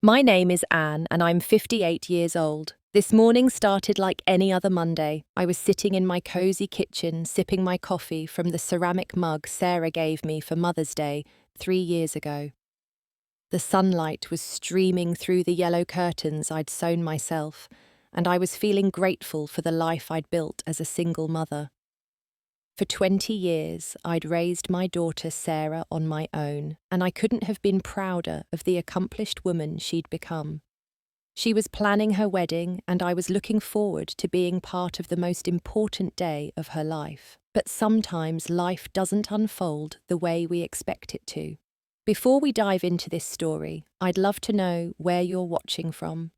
My name is Anne, and I'm 58 years old. This morning started like any other Monday. I was sitting in my cozy kitchen, sipping my coffee from the ceramic mug Sarah gave me for Mother's Day 3 years ago. The sunlight was streaming through the yellow curtains I'd sewn myself, and I was feeling grateful for the life I'd built as a single mother. For 20 years, I'd raised my daughter Sarah on my own, and I couldn't have been prouder of the accomplished woman she'd become. She was planning her wedding, and I was looking forward to being part of the most important day of her life. But sometimes life doesn't unfold the way we expect it to. Before we dive into this story, I'd love to know where you're watching from.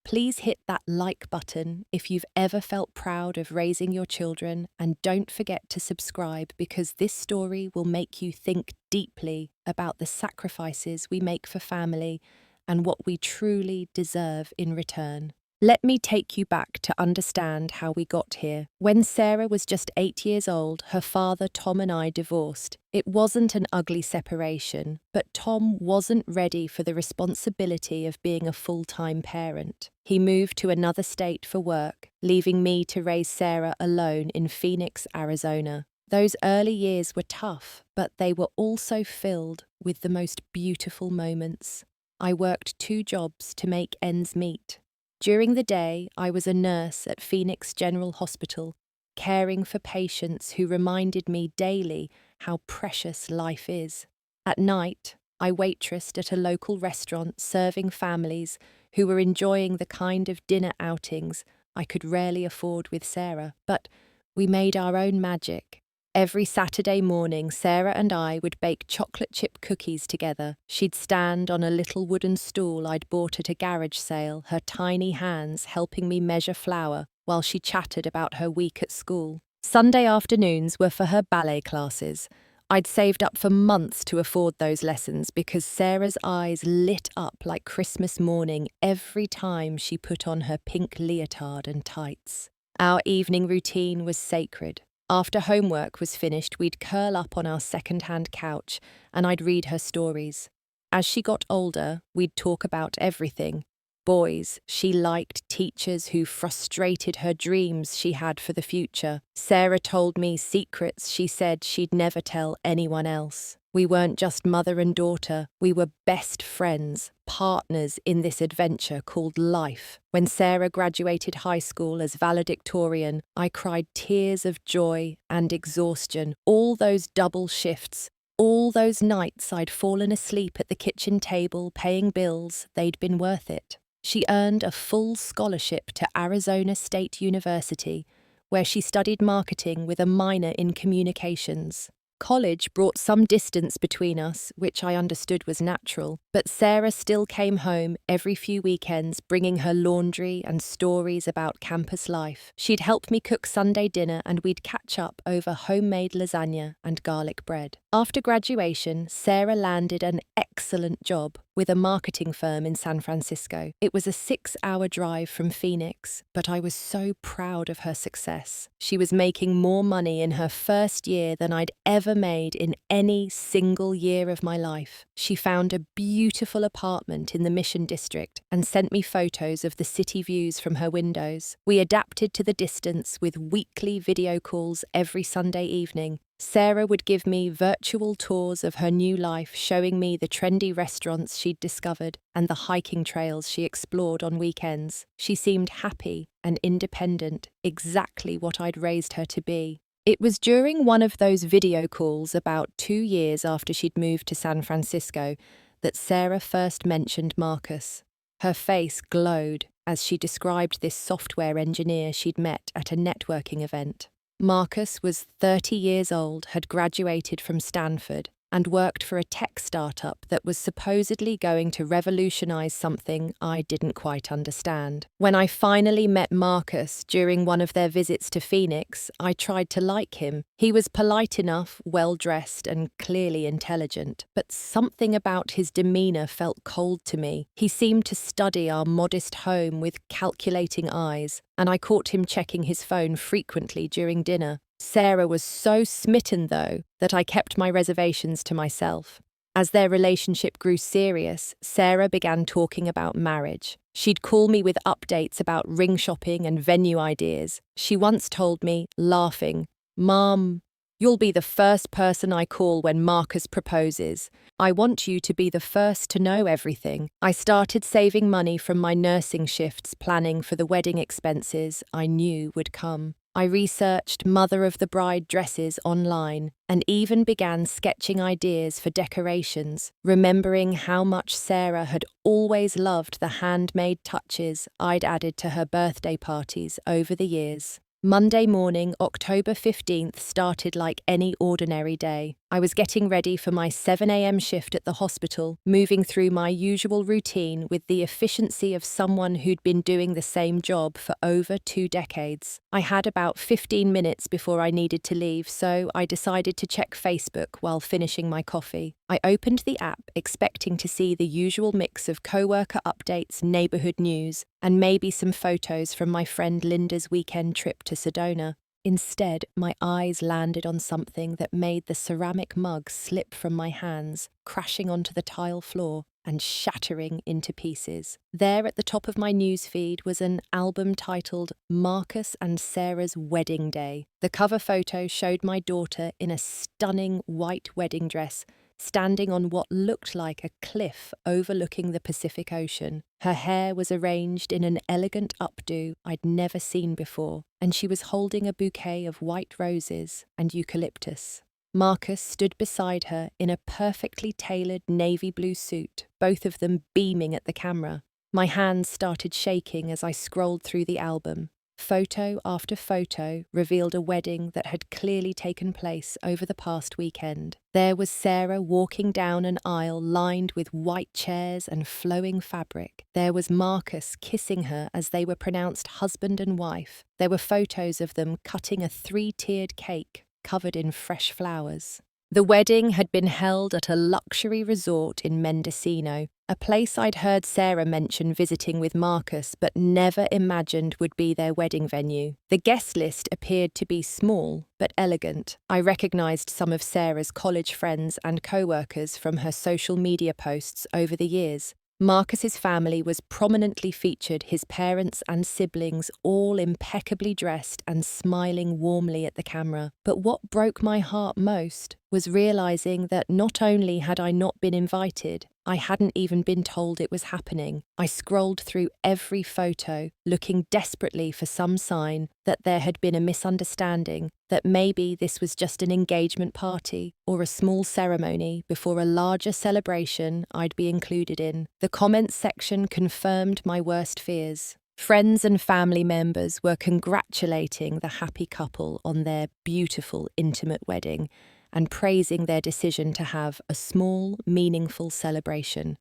Please hit that like button if you've ever felt proud of raising your children, and don't forget to subscribe because this story will make you think deeply about the sacrifices we make for family and what we truly deserve in return. Let me take you back to understand how we got here. When Sarah was just 8 years old, her father Tom and I divorced. It wasn't an ugly separation, but Tom wasn't ready for the responsibility of being a full-time parent. He moved to another state for work, leaving me to raise Sarah alone in Phoenix, Arizona. Those early years were tough, but they were also filled with the most beautiful moments. I worked 2 jobs to make ends meet. During the day, I was a nurse at Phoenix General Hospital, caring for patients who reminded me daily how precious life is. At night, I waitressed at a local restaurant serving families who were enjoying the kind of dinner outings I could rarely afford with Sarah, but we made our own magic. Every Saturday morning, Sarah and I would bake chocolate chip cookies together. She'd stand on a little wooden stool I'd bought at a garage sale, her tiny hands helping me measure flour while she chatted about her week at school. Sunday afternoons were for her ballet classes. I'd saved up for months to afford those lessons because Sarah's eyes lit up like Christmas morning every time she put on her pink leotard and tights. Our evening routine was sacred. After homework was finished, we'd curl up on our second-hand couch and I'd read her stories. As she got older, we'd talk about everything. Boys, she liked teachers who frustrated her dreams she had for the future. Sarah told me secrets she said she'd never tell anyone else. We weren't just mother and daughter, we were best friends, partners in this adventure called life. When Sarah graduated high school as valedictorian, I cried tears of joy and exhaustion. All those double shifts, all those nights I'd fallen asleep at the kitchen table paying bills, they'd been worth it. She earned a full scholarship to Arizona State University, where she studied marketing with a minor in communications. College brought some distance between us, which I understood was natural, but Sarah still came home every few weekends bringing her laundry and stories about campus life. She'd help me cook Sunday dinner and we'd catch up over homemade lasagna and garlic bread. After graduation, Sarah landed an excellent job with a marketing firm in San Francisco. It was a 6-hour drive from Phoenix, but I was so proud of her success. She was making more money in her first year than I'd ever made in any single year of my life. She found a beautiful apartment in the Mission District and sent me photos of the city views from her windows. We adapted to the distance with weekly video calls every Sunday evening. Sarah would give me virtual tours of her new life, showing me the trendy restaurants she'd discovered and the hiking trails she explored on weekends. She seemed happy and independent, exactly what I'd raised her to be. It was during one of those video calls about 2 years after she'd moved to San Francisco that Sarah first mentioned Marcus. Her face glowed as she described this software engineer she'd met at a networking event. Marcus was 30 years old, had graduated from Stanford, and worked for a tech startup that was supposedly going to revolutionize something I didn't quite understand. When I finally met Marcus during one of their visits to Phoenix, I tried to like him. He was polite enough, well-dressed, and clearly intelligent, but something about his demeanor felt cold to me. He seemed to study our modest home with calculating eyes, and I caught him checking his phone frequently during dinner. Sarah was so smitten, though, that I kept my reservations to myself. As their relationship grew serious, Sarah began talking about marriage. She'd call me with updates about ring shopping and venue ideas. She once told me, laughing, "Mom, you'll be the first person I call when Marcus proposes. I want you to be the first to know everything." I started saving money from my nursing shifts, planning for the wedding expenses I knew would come. I researched mother of the bride dresses online and even began sketching ideas for decorations, remembering how much Sarah had always loved the handmade touches I'd added to her birthday parties over the years. Monday morning, October 15th, started like any ordinary day. I was getting ready for my 7 a.m. shift at the hospital, moving through my usual routine with the efficiency of someone who'd been doing the same job for over 2 decades. I had about 15 minutes before I needed to leave, so I decided to check Facebook while finishing my coffee. I opened the app, expecting to see the usual mix of coworker updates, neighborhood news, and maybe some photos from my friend Linda's weekend trip to Sedona. Instead, my eyes landed on something that made the ceramic mug slip from my hands, crashing onto the tile floor and shattering into pieces. There at the top of my newsfeed was an album titled Marcus and Sarah's Wedding Day. The cover photo showed my daughter in a stunning white wedding dress, standing on what looked like a cliff overlooking the Pacific Ocean. Her hair was arranged in an elegant updo I'd never seen before, and she was holding a bouquet of white roses and eucalyptus. Marcus stood beside her in a perfectly tailored navy blue suit, both of them beaming at the camera. My hands started shaking as I scrolled through the album. Photo after photo revealed a wedding that had clearly taken place over the past weekend. There was Sarah walking down an aisle lined with white chairs and flowing fabric. There was Marcus kissing her as they were pronounced husband and wife. There were photos of them cutting a 3-tiered cake covered in fresh flowers. The wedding had been held at a luxury resort in Mendocino, a place I'd heard Sarah mention visiting with Marcus but never imagined would be their wedding venue. The guest list appeared to be small but elegant. I recognized some of Sarah's college friends and co-workers from her social media posts over the years. Marcus's family was prominently featured, his parents and siblings all impeccably dressed and smiling warmly at the camera. But what broke my heart most was realizing that not only had I not been invited, I hadn't even been told it was happening. I scrolled through every photo, looking desperately for some sign that there had been a misunderstanding, that maybe this was just an engagement party or a small ceremony before a larger celebration I'd be included in. The comments section confirmed my worst fears. Friends and family members were congratulating the happy couple on their beautiful, intimate wedding and praising their decision to have a small, meaningful celebration.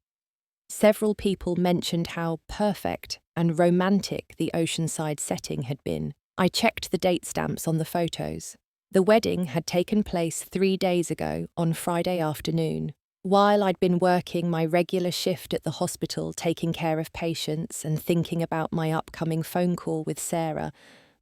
Several people mentioned how perfect and romantic the oceanside setting had been. I checked the date stamps on the photos. The wedding had taken place 3 days ago on Friday afternoon. While I'd been working my regular shift at the hospital, taking care of patients and thinking about my upcoming phone call with Sarah,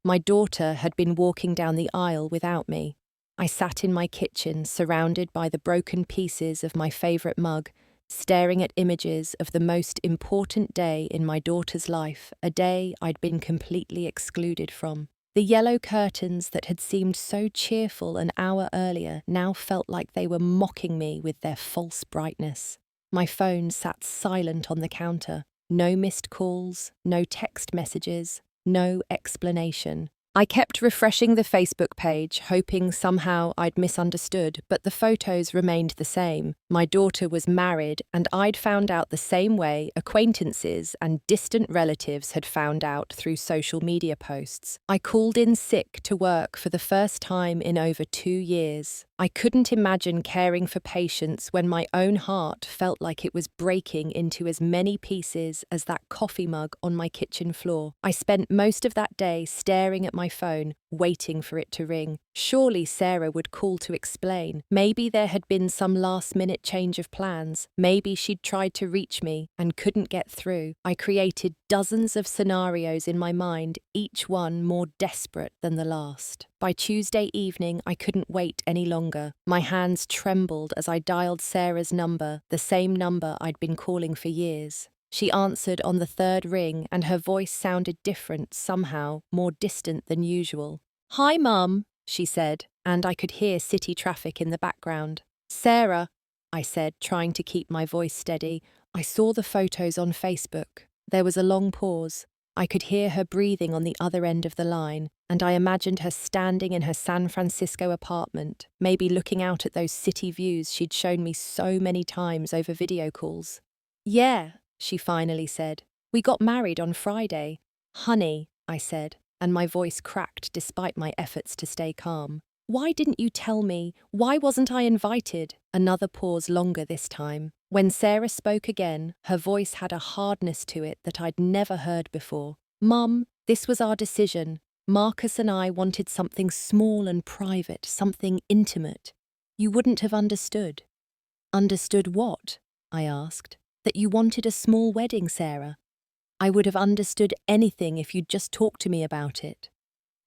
my daughter had been walking down the aisle without me. I sat in my kitchen, surrounded by the broken pieces of my favourite mug, staring at images of the most important day in my daughter's life, a day I'd been completely excluded from. The yellow curtains that had seemed so cheerful an hour earlier now felt like they were mocking me with their false brightness. My phone sat silent on the counter. No missed calls, no text messages, no explanation. I kept refreshing the Facebook page, hoping somehow I'd misunderstood, but the photos remained the same. My daughter was married, and I'd found out the same way acquaintances and distant relatives had found out through social media posts. I called in sick to work for the first time in over 2 years. I couldn't imagine caring for patients when my own heart felt like it was breaking into as many pieces as that coffee mug on my kitchen floor. I spent most of that day staring at my my phone, waiting for it to ring. Surely Sarah would call to explain. Maybe there had been some last-minute change of plans. Maybe she'd tried to reach me and couldn't get through. I created dozens of scenarios in my mind, each one more desperate than the last. By Tuesday evening, I couldn't wait any longer. My hands trembled as I dialed Sarah's number, the same number I'd been calling for years. She answered on the third ring, and her voice sounded different, somehow more distant than usual. "Hi, Mum," she said, and I could hear city traffic in the background. "Sarah," I said, trying to keep my voice steady. "I saw the photos on Facebook." There was a long pause. I could hear her breathing on the other end of the line, and I imagined her standing in her San Francisco apartment, maybe looking out at those city views she'd shown me so many times over video calls. "Yeah," she finally said. "We got married on Friday." "Honey," I said, and my voice cracked despite my efforts to stay calm. "Why didn't you tell me? Why wasn't I invited?" Another pause, longer this time. When Sarah spoke again, her voice had a hardness to it that I'd never heard before. "Mum, this was our decision. Marcus and I wanted something small and private, something intimate. You wouldn't have understood." "Understood what?" I asked. "That you wanted a small wedding, Sarah. I would have understood anything if you'd just talked to me about it."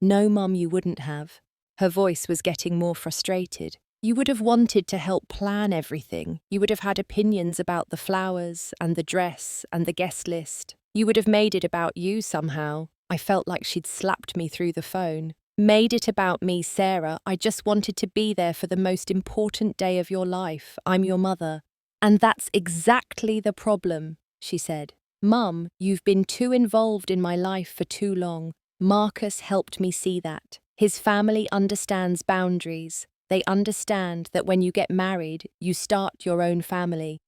"No, Mum, you wouldn't have." Her voice was getting more frustrated. "You would have wanted to help plan everything. You would have had opinions about the flowers and the dress and the guest list. You would have made it about you somehow." I felt like she'd slapped me through the phone. "Made it about me, Sarah. I just wanted to be there for the most important day of your life. I'm your mother." "And that's exactly the problem," she said. "Mum, you've been too involved in my life for too long. Marcus helped me see that. His family understands boundaries. They understand that when you get married, you start your own family.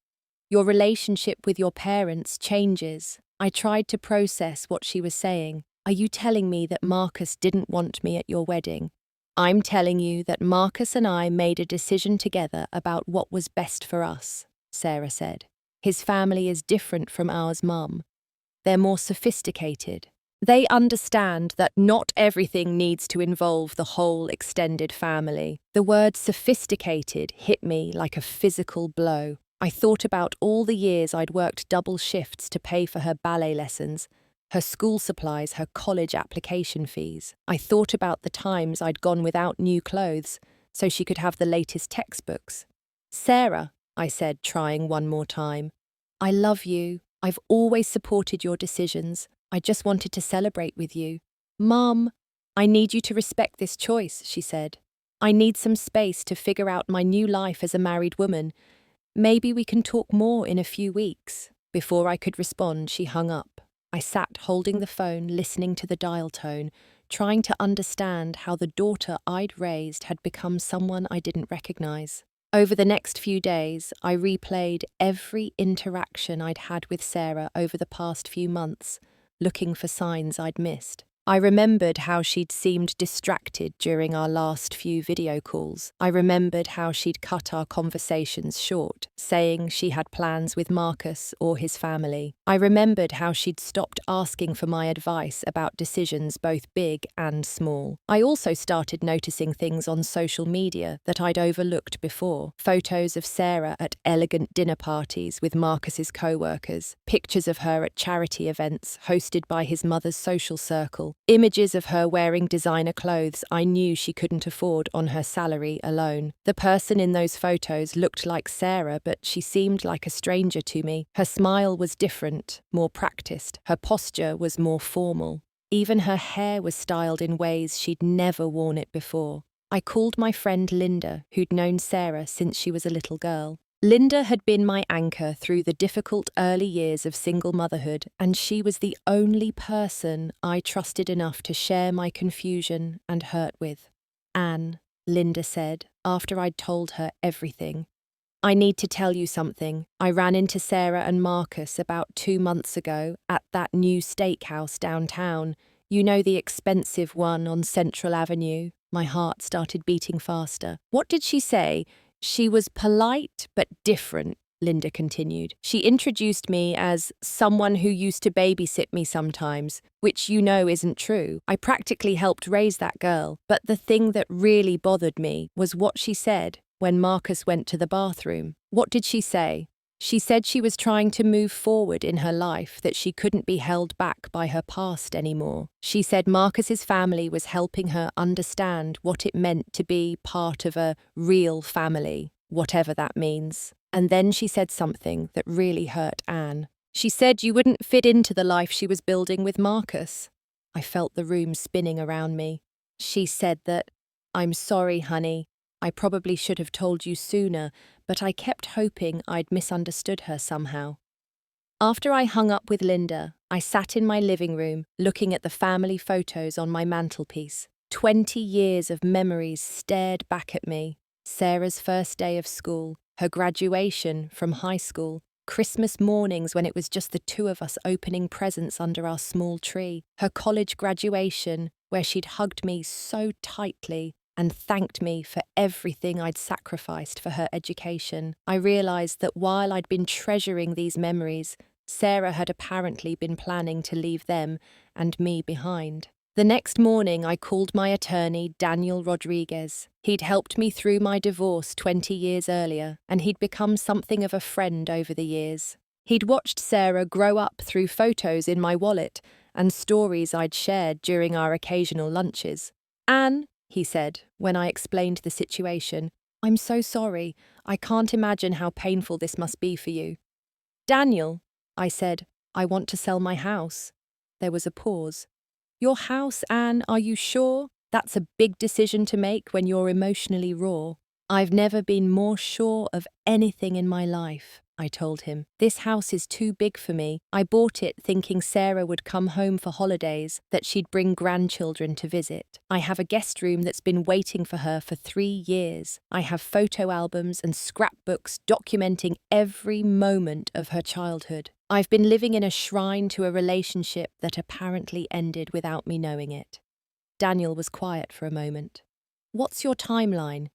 Your relationship with your parents changes." I tried to process what she was saying. "Are you telling me that Marcus didn't want me at your wedding?" "I'm telling you that Marcus and I made a decision together about what was best for us," Sarah said. "His family is different from ours, Mum. They're more sophisticated. They understand that not everything needs to involve the whole extended family." The word sophisticated hit me like a physical blow. I thought about all the years I'd worked double shifts to pay for her ballet lessons, her school supplies, her college application fees. I thought about the times I'd gone without new clothes so she could have the latest textbooks. "Sarah," I said, trying one more time, "I love you. I've always supported your decisions. I just wanted to celebrate with you." "Mum, I need you to respect this choice," she said. "I need some space to figure out my new life as a married woman. Maybe we can talk more in a few weeks." Before I could respond, she hung up. I sat holding the phone, listening to the dial tone, trying to understand how the daughter I'd raised had become someone I didn't recognize. Over the next few days, I replayed every interaction I'd had with Sarah over the past few months, looking for signs I'd missed. I remembered how she'd seemed distracted during our last few video calls. I remembered how she'd cut our conversations short, saying she had plans with Marcus or his family. I remembered how she'd stopped asking for my advice about decisions both big and small. I also started noticing things on social media that I'd overlooked before. Photos of Sarah at elegant dinner parties with Marcus's co-workers, pictures of her at charity events hosted by his mother's social circle, images of her wearing designer clothes I knew she couldn't afford on her salary alone. The person in those photos looked like Sarah, but she seemed like a stranger to me. Her smile was different, more practiced. Her posture was more formal. Even her hair was styled in ways she'd never worn it before. I called my friend Linda, who'd known Sarah since she was a little girl. Linda had been my anchor through the difficult early years of single motherhood, and she was the only person I trusted enough to share my confusion and hurt with. "Anne," Linda said, after I'd told her everything, "I need to tell you something. I ran into Sarah and Marcus about 2 months ago at that new steakhouse downtown. You know, the expensive one on Central Avenue." My heart started beating faster. "What did she say?" "She was polite but different," Linda continued. She introduced me as someone who used to babysit me sometimes, which you know isn't true. I practically helped raise that girl. But the thing that really bothered me was what she said when Marcus went to the bathroom. What did she say? She said she was trying to move forward in her life, that she couldn't be held back by her past anymore. She said Marcus's family was helping her understand what it meant to be part of a real family, whatever that means. And then she said something that really hurt Anne. She said you wouldn't fit into the life she was building with Marcus. I felt the room spinning around me. She said that, "I'm sorry, honey. I probably should have told you sooner, but I kept hoping I'd misunderstood her somehow." After I hung up with Linda, I sat in my living room looking at the family photos on my mantelpiece. 20 years of memories stared back at me. Sarah's first day of school, her graduation from high school, Christmas mornings when it was just the two of us opening presents under our small tree, her college graduation where she'd hugged me so tightly and thanked me for everything I'd sacrificed for her education. I realized that while I'd been treasuring these memories, Sarah had apparently been planning to leave them and me behind. The next morning, I called my attorney, Daniel Rodriguez. He'd helped me through my divorce 20 years earlier, and he'd become something of a friend over the years. He'd watched Sarah grow up through photos in my wallet and stories I'd shared during our occasional lunches. "Anne," he said, when I explained the situation, "I'm so sorry. I can't imagine how painful this must be for you." "Daniel," I said, "I want to sell my house." There was a pause. "Your house, Anne, are you sure? That's a big decision to make when you're emotionally raw." "I've never been more sure of anything in my life," I told him. "This house is too big for me. I bought it thinking Sarah would come home for holidays, that she'd bring grandchildren to visit. I have a guest room that's been waiting for her for 3 years. I have photo albums and scrapbooks documenting every moment of her childhood. I've been living in a shrine to a relationship that apparently ended without me knowing it." Daniel was quiet for a moment. "What's your timeline?"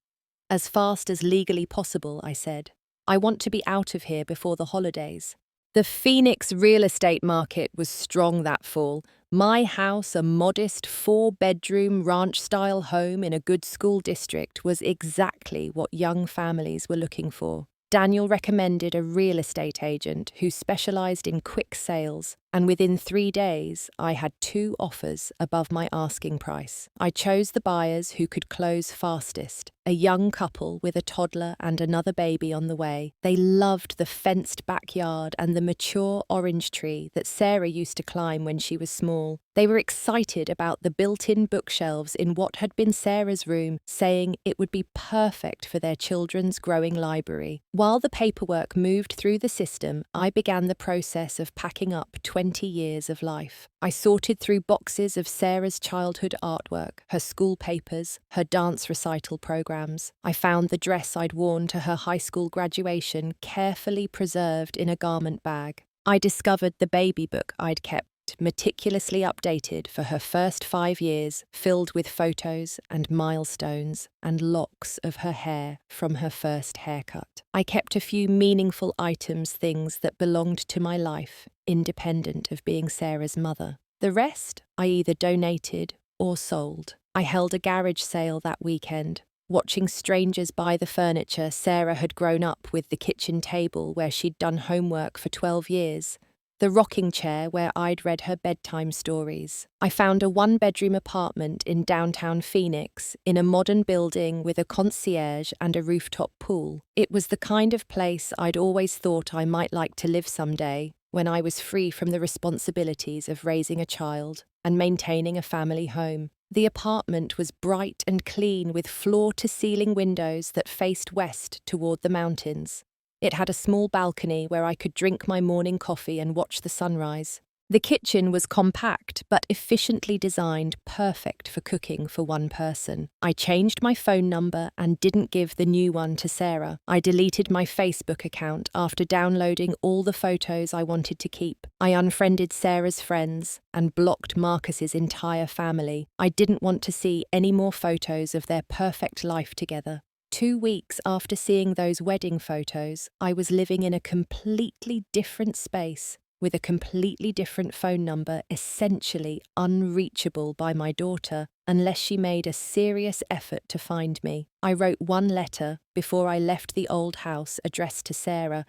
"As fast as legally possible," I said. "I want to be out of here before the holidays." The Phoenix real estate market was strong that fall. My house, a modest 4-bedroom ranch-style home in a good school district, was exactly what young families were looking for. Daniel recommended a real estate agent who specialized in quick sales, and within 3 days, I had 2 offers above my asking price. I chose the buyers who could close fastest, a young couple with a toddler and another baby on the way. They loved the fenced backyard and the mature orange tree that Sarah used to climb when she was small. They were excited about the built-in bookshelves in what had been Sarah's room, saying it would be perfect for their children's growing library. While the paperwork moved through the system, I began the process of packing up 20 years of life. I sorted through boxes of Sarah's childhood artwork, her school papers, her dance recital programs. I found the dress I'd worn to her high school graduation carefully preserved in a garment bag. I discovered the baby book I'd kept meticulously updated for her first 5 years, filled with photos and milestones and locks of her hair from her first haircut. I kept a few meaningful items, things that belonged to my life, independent of being Sarah's mother. The rest I either donated or sold. I held a garage sale that weekend, watching strangers buy the furniture Sarah had grown up with, the kitchen table where she'd done homework for 12 years, the rocking chair where I'd read her bedtime stories. I found a 1-bedroom apartment in downtown Phoenix, in a modern building with a concierge and a rooftop pool. It was the kind of place I'd always thought I might like to live someday, when I was free from the responsibilities of raising a child and maintaining a family home. The apartment was bright and clean, with floor-to-ceiling windows that faced west toward the mountains. It had a small balcony where I could drink my morning coffee and watch the sunrise. The kitchen was compact but efficiently designed, perfect for cooking for one person. I changed my phone number and didn't give the new one to Sarah. I deleted my Facebook account after downloading all the photos I wanted to keep. I unfriended Sarah's friends and blocked Marcus's entire family. I didn't want to see any more photos of their perfect life together. 2 weeks after seeing those wedding photos, I was living in a completely different space with a completely different phone number, essentially unreachable by my daughter unless she made a serious effort to find me. I wrote one letter before I left the old house addressed to Sarah,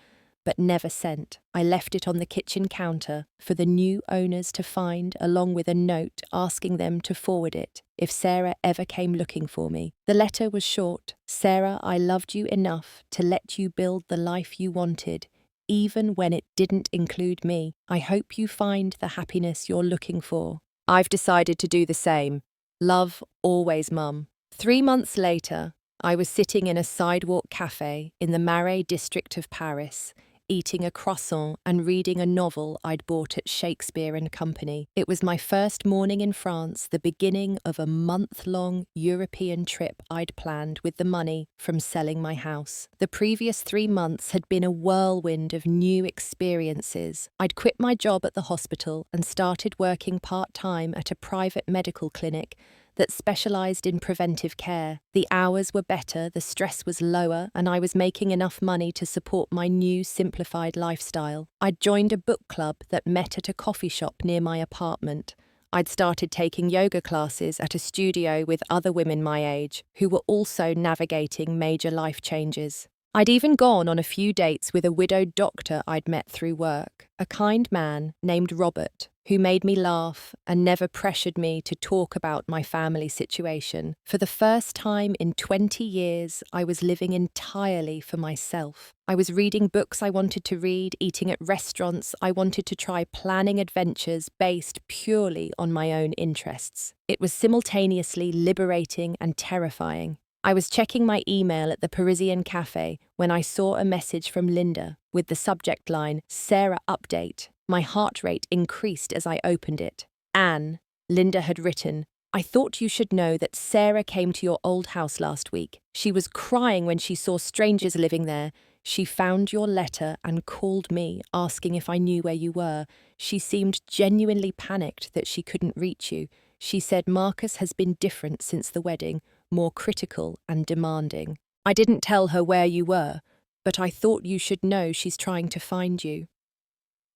but never sent. I left it on the kitchen counter for the new owners to find, along with a note asking them to forward it if Sarah ever came looking for me. The letter was short. Sarah, I loved you enough to let you build the life you wanted, even when it didn't include me. I hope you find the happiness you're looking for. I've decided to do the same. Love, always, Mum. 3 months later, I was sitting in a sidewalk cafe in the Marais district of Paris, eating a croissant and reading a novel I'd bought at Shakespeare and Company. It was my first morning in France, the beginning of a month-long European trip I'd planned with the money from selling my house. The previous 3 months had been a whirlwind of new experiences. I'd quit my job at the hospital and started working part-time at a private medical clinic that specialised in preventive care. The hours were better, the stress was lower, and I was making enough money to support my new simplified lifestyle. I'd joined a book club that met at a coffee shop near my apartment. I'd started taking yoga classes at a studio with other women my age who were also navigating major life changes. I'd even gone on a few dates with a widowed doctor I'd met through work, a kind man named Robert, who made me laugh and never pressured me to talk about my family situation. For the first time in 20 years, I was living entirely for myself. I was reading books I wanted to read, eating at restaurants I wanted to try, planning adventures based purely on my own interests. It was simultaneously liberating and terrifying. I was checking my email at the Parisian cafe when I saw a message from Linda with the subject line, Sarah update. My heart rate increased as I opened it. Anne, Linda had written, I thought you should know that Sarah came to your old house last week. She was crying when she saw strangers living there. She found your letter and called me, asking if I knew where you were. She seemed genuinely panicked that she couldn't reach you. She said Marcus has been different since the wedding, more critical and demanding. I didn't tell her where you were, but I thought you should know she's trying to find you.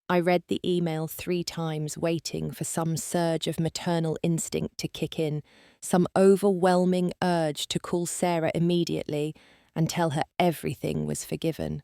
I read the email 3 times, waiting for some surge of maternal instinct to kick in, some overwhelming urge to call Sarah immediately and tell her everything was forgiven.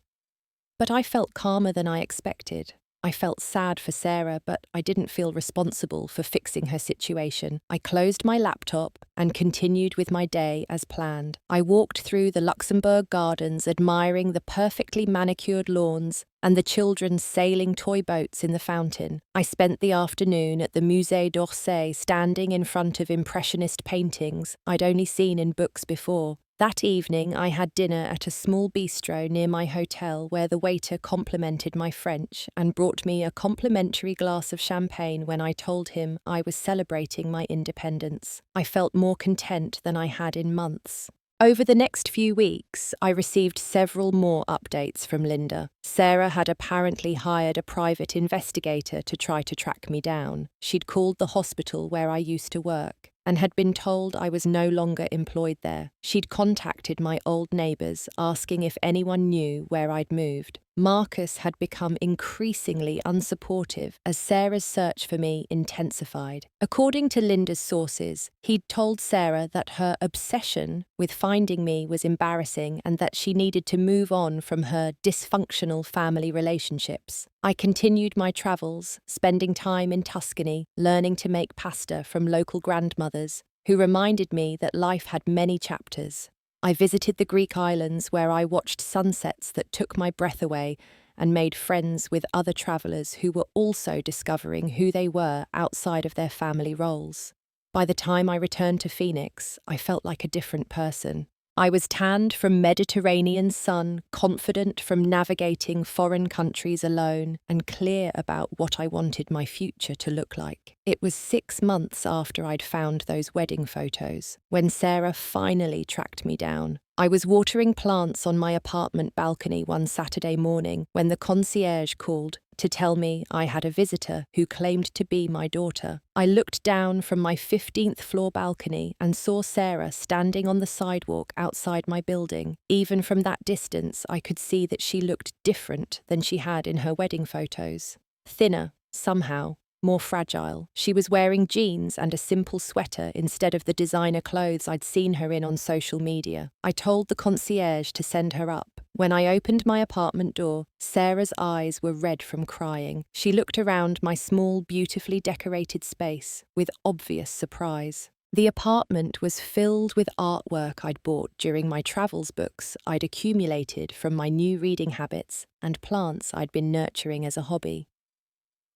But I felt calmer than I expected. I felt sad for Sarah, but I didn't feel responsible for fixing her situation. I closed my laptop and continued with my day as planned. I walked through the Luxembourg gardens, admiring the perfectly manicured lawns and the children sailing toy boats in the fountain. I spent the afternoon at the Musée d'Orsay, standing in front of impressionist paintings I'd only seen in books before. That evening, I had dinner at a small bistro near my hotel where the waiter complimented my French and brought me a complimentary glass of champagne when I told him I was celebrating my independence. I felt more content than I had in months. Over the next few weeks, I received several more updates from Linda. Sarah had apparently hired a private investigator to try to track me down. She'd called the hospital where I used to work and had been told I was no longer employed there. She'd contacted my old neighbours, asking if anyone knew where I'd moved. Marcus had become increasingly unsupportive as Sarah's search for me intensified. According to Linda's sources, he'd told Sarah that her obsession with finding me was embarrassing and that she needed to move on from her dysfunctional family relationships. I continued my travels, spending time in Tuscany, learning to make pasta from local grandmothers, who reminded me that life had many chapters. I visited the Greek islands where I watched sunsets that took my breath away and made friends with other travellers who were also discovering who they were outside of their family roles. By the time I returned to Phoenix, I felt like a different person. I was tanned from Mediterranean sun, confident from navigating foreign countries alone, and clear about what I wanted my future to look like. It was 6 months after I'd found those wedding photos, when Sarah finally tracked me down. I was watering plants on my apartment balcony one Saturday morning when the concierge called. to tell me I had a visitor who claimed to be my daughter. I looked down from my 15th floor balcony and saw Sarah standing on the sidewalk outside my building. Even from that distance, I could see that she looked different than she had in her wedding photos. Thinner, somehow. More fragile. She was wearing jeans and a simple sweater instead of the designer clothes I'd seen her in on social media. I told the concierge to send her up. When I opened my apartment door, Sarah's eyes were red from crying. She looked around my small, beautifully decorated space with obvious surprise. The apartment was filled with artwork I'd bought during my travels books I'd accumulated from my new reading habits and plants I'd been nurturing as a hobby.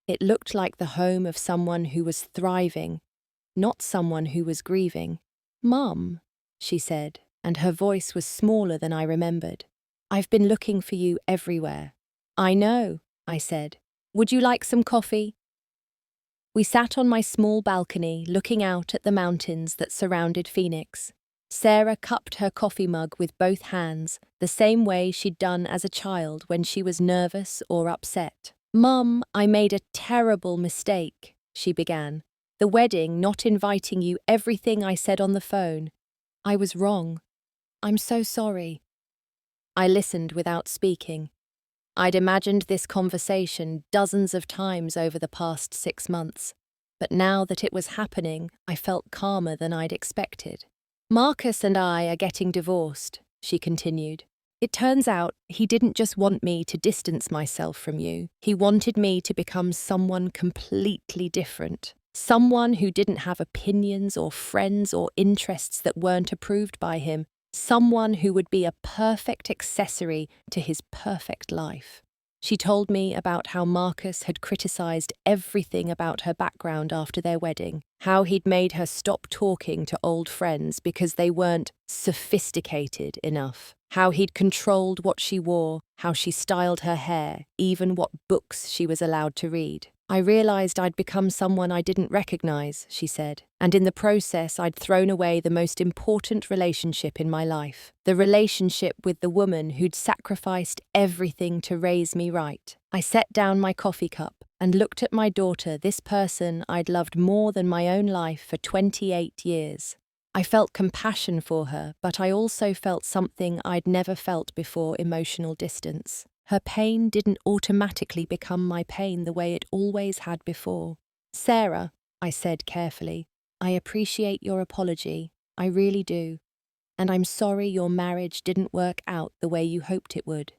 It looked like the home of someone who was thriving, not someone who was grieving. "Mum," she said, and her voice was smaller than I remembered. "I've been looking for you everywhere." "I know," I said. "Would you like some coffee?" We sat on my small balcony, looking out at the mountains that surrounded Phoenix. Sarah cupped her coffee mug with both hands, the same way she'd done as a child when she was nervous or upset. "Mum, I made a terrible mistake," she began. "The wedding, not inviting you, everything I said on the phone. I was wrong. I'm so sorry." I listened without speaking. I'd imagined this conversation dozens of times over the past 6 months, but now that it was happening, I felt calmer than I'd expected. "Marcus and I are getting divorced," she continued. "It turns out he didn't just want me to distance myself from you. He wanted me to become someone completely different. Someone who didn't have opinions or friends or interests that weren't approved by him. Someone who would be a perfect accessory to his perfect life." She told me about how Marcus had criticized everything about her background after their wedding, how he'd made her stop talking to old friends because they weren't sophisticated enough, how he'd controlled what she wore, how she styled her hair, even what books she was allowed to read. "I realized I'd become someone I didn't recognize," she said, "and in the process I'd thrown away the most important relationship in my life, the relationship with the woman who'd sacrificed everything to raise me right." I set down my coffee cup and looked at my daughter, this person I'd loved more than my own life for 28 years. I felt compassion for her, but I also felt something I'd never felt before: emotional distance. Her pain didn't automatically become my pain the way it always had before. "Sarah," I said carefully, "I appreciate your apology. I really do. And I'm sorry your marriage didn't work out the way you hoped it would."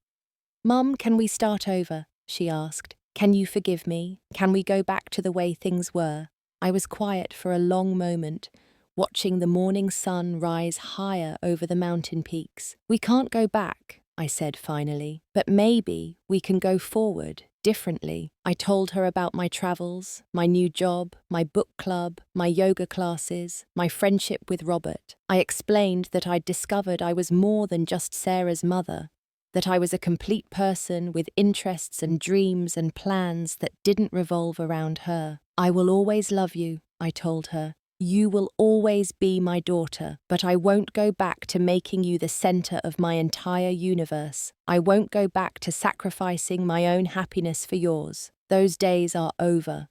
"Mum, can we start over?" she asked. "Can you forgive me? Can we go back to the way things were?" I was quiet for a long moment, watching the morning sun rise higher over the mountain peaks. "We can't go back," I said finally, "but maybe we can go forward, differently." I told her about my travels, my new job, my book club, my yoga classes, my friendship with Robert. I explained that I'd discovered I was more than just Sarah's mother, that I was a complete person with interests and dreams and plans that didn't revolve around her. "I will always love you," I told her. "You will always be my daughter, but I won't go back to making you the center of my entire universe. I won't go back to sacrificing my own happiness for yours. Those days are over."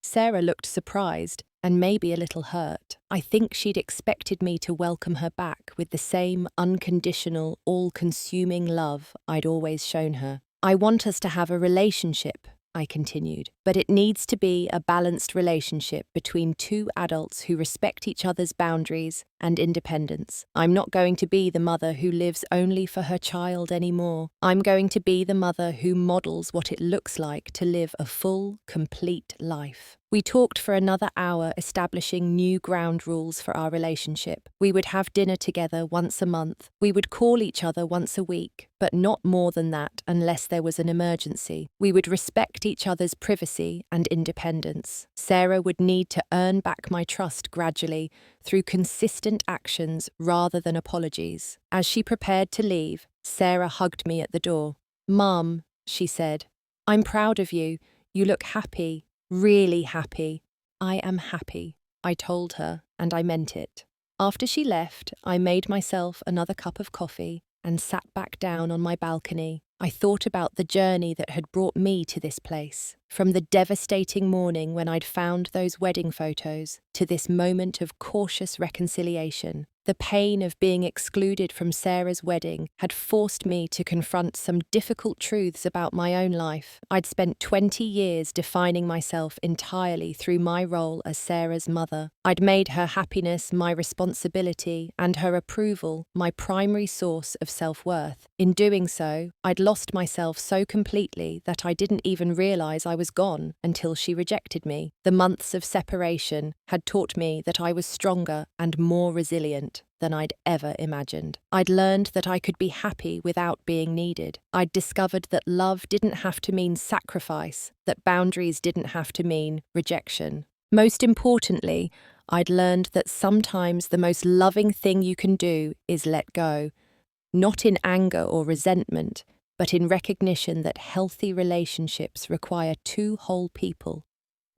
Sarah looked surprised and maybe a little hurt. I think she'd expected me to welcome her back with the same unconditional, all-consuming love I'd always shown her. "I want us to have a relationship," I continued, "but it needs to be a balanced relationship between two adults who respect each other's boundaries and independence. I'm not going to be the mother who lives only for her child anymore. I'm going to be the mother who models what it looks like to live a full, complete life." We talked for another hour, establishing new ground rules for our relationship. We would have dinner together once a month. We would call each other once a week, but not more than that unless there was an emergency. We would respect each other's privacy and independence. Sarah would need to earn back my trust gradually through consistent actions rather than apologies. As she prepared to leave, Sarah hugged me at the door. "Mum," she said, "I'm proud of you. You look happy. Really happy." "I am happy," I told her, and I meant it. After she left, I made myself another cup of coffee and sat back down on my balcony. I thought about the journey that had brought me to this place, from the devastating morning when I'd found those wedding photos to this moment of cautious reconciliation. The pain of being excluded from Sarah's wedding had forced me to confront some difficult truths about my own life. I'd spent 20 years defining myself entirely through my role as Sarah's mother. I'd made her happiness my responsibility and her approval my primary source of self-worth. In doing so, I'd lost myself so completely that I didn't even realize I was gone until she rejected me. The months of separation had taught me that I was stronger and more resilient than I'd ever imagined. I'd learned that I could be happy without being needed. I'd discovered that love didn't have to mean sacrifice, that boundaries didn't have to mean rejection. Most importantly, I'd learned that sometimes the most loving thing you can do is let go, not in anger or resentment, but in recognition that healthy relationships require two whole people,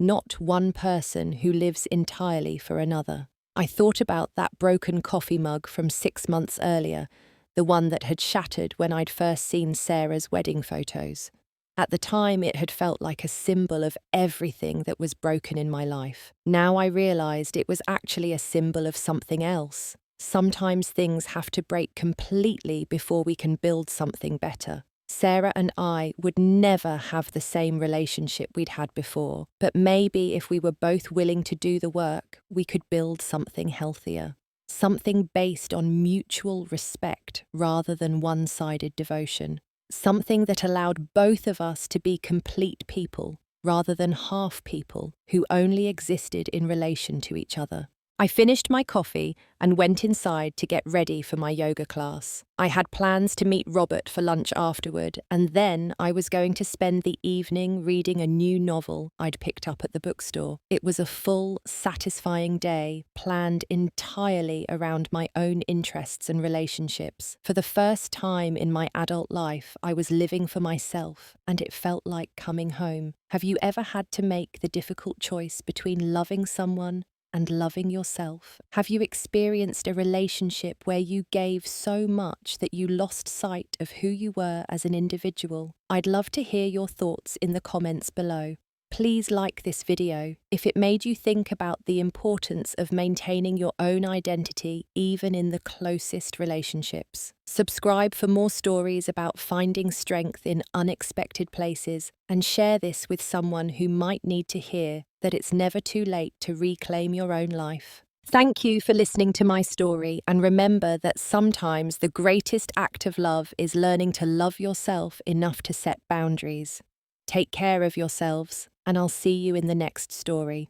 not one person who lives entirely for another. I thought about that broken coffee mug from 6 months earlier, the one that had shattered when I'd first seen Sarah's wedding photos. At the time, it had felt like a symbol of everything that was broken in my life. Now I realized it was actually a symbol of something else. Sometimes things have to break completely before we can build something better. Sarah and I would never have the same relationship we'd had before, but maybe if we were both willing to do the work, we could build something healthier. Something based on mutual respect rather than one-sided devotion. Something that allowed both of us to be complete people rather than half people who only existed in relation to each other. I finished my coffee and went inside to get ready for my yoga class. I had plans to meet Robert for lunch afterward, and then I was going to spend the evening reading a new novel I'd picked up at the bookstore. It was a full, satisfying day, planned entirely around my own interests and relationships. For the first time in my adult life, I was living for myself, and it felt like coming home. Have you ever had to make the difficult choice between loving someone and loving yourself? Have you experienced a relationship where you gave so much that you lost sight of who you were as an individual? I'd love to hear your thoughts in the comments below. Please like this video if it made you think about the importance of maintaining your own identity even in the closest relationships. Subscribe for more stories about finding strength in unexpected places, and share this with someone who might need to hear that it's never too late to reclaim your own life. Thank you for listening to my story, and remember that sometimes the greatest act of love is learning to love yourself enough to set boundaries. Take care of yourselves, and I'll see you in the next story.